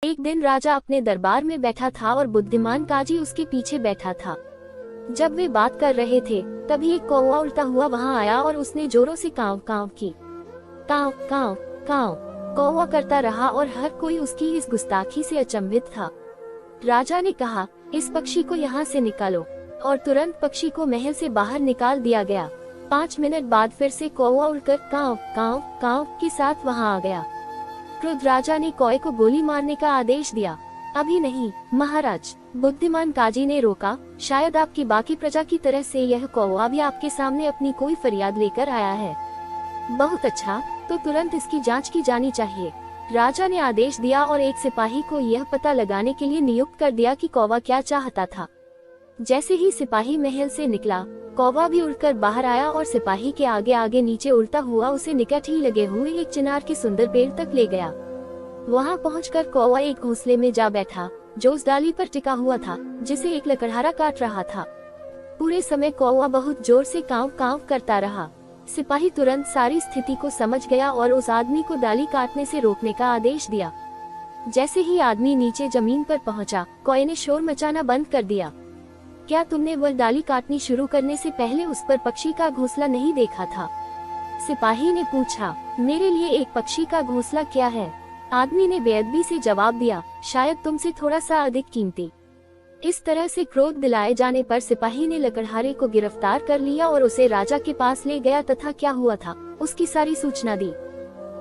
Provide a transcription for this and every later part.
एक दिन राजा अपने दरबार में बैठा था और बुद्धिमान काजी उसके पीछे बैठा था। जब वे बात कर रहे थे तभी एक कौवा उड़ता हुआ वहां आया और उसने जोरों से काव काव की। काव काव काव कौवा करता रहा और हर कोई उसकी इस गुस्ताखी से अचंभित था। राजा ने कहा, इस पक्षी को यहाँ से निकालो, और तुरंत पक्षी को महल से बाहर निकाल दिया गया। 5 मिनट बाद फिर से कौवा उड़कर काव काव काव के साथ वहां आ गया। क्रुद्ध राजा ने कौवे को गोली मारने का आदेश दिया। अभी नहीं महाराज, बुद्धिमान काजी ने रोका, शायद आपकी बाकी प्रजा की तरह से यह कौवा भी आपके सामने अपनी कोई फरियाद लेकर आया है। बहुत अच्छा, तो तुरंत इसकी जांच की जानी चाहिए। राजा ने आदेश दिया और एक सिपाही को यह पता लगाने के लिए नियुक्त कर दिया कि कौवा क्या चाहता था। जैसे ही सिपाही महल से निकला, कौवा भी उड़कर बाहर आया और सिपाही के आगे आगे नीचे उड़ता हुआ उसे निकट ही लगे हुए एक चिनार के सुंदर पेड़ तक ले गया। वहां पहुंचकर कौवा एक घोंसले में जा बैठा जो उस डाली पर टिका हुआ था जिसे एक लकड़हारा काट रहा था। पूरे समय कौवा बहुत जोर से कांव कांव करता रहा। सिपाही तुरंत सारी स्थिति को समझ गया और उस आदमी को डाली काटने से रोकने का आदेश दिया। जैसे ही आदमी नीचे जमीन पर पहुंचा, कौवे ने शोर मचाना बंद कर दिया। क्या तुमने वह डाली काटनी शुरू करने से पहले उस पर पक्षी का घोंसला नहीं देखा था? सिपाही ने पूछा। मेरे लिए एक पक्षी का घोंसला क्या है? आदमी ने बेअदबी से जवाब दिया, शायद तुमसे थोड़ा सा अधिक कीमती। इस तरह से क्रोध दिलाए जाने पर सिपाही ने लकड़हारे को गिरफ्तार कर लिया और उसे राजा के पास ले गया तथा क्या हुआ था उसकी सारी सूचना दी।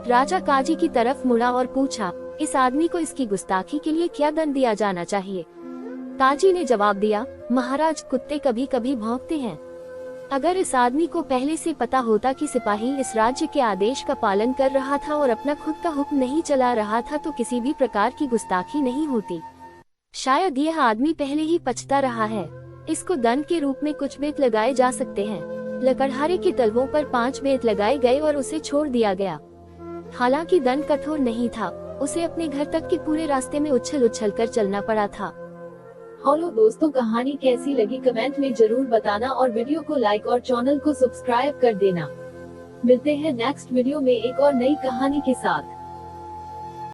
राजा काजी की तरफ मुड़ा और पूछा, इस आदमी को इसकी गुस्ताखी के लिए क्या दंड दिया जाना चाहिए? काजी ने जवाब दिया, महाराज, कुत्ते कभी कभी भौंकते हैं। अगर इस आदमी को पहले से पता होता कि सिपाही इस राज्य के आदेश का पालन कर रहा था और अपना खुद का हुक्म नहीं चला रहा था तो किसी भी प्रकार की गुस्ताखी नहीं होती। शायद यह आदमी पहले ही पछता रहा है। इसको दंड के रूप में कुछ बेत लगाए जा सकते हैं। लकड़हारे के तलवों पर 5 बेत लगाए गए और उसे छोड़ दिया गया। हालांकि दंड कठोर नहीं था, उसे अपने घर तक के पूरे रास्ते में उछल उछल कर चलना पड़ा था। हेलो दोस्तों, कहानी कैसी लगी कमेंट में जरूर बताना और वीडियो को लाइक और चैनल को सब्सक्राइब कर देना। मिलते हैं नेक्स्ट वीडियो में एक और नई कहानी के साथ।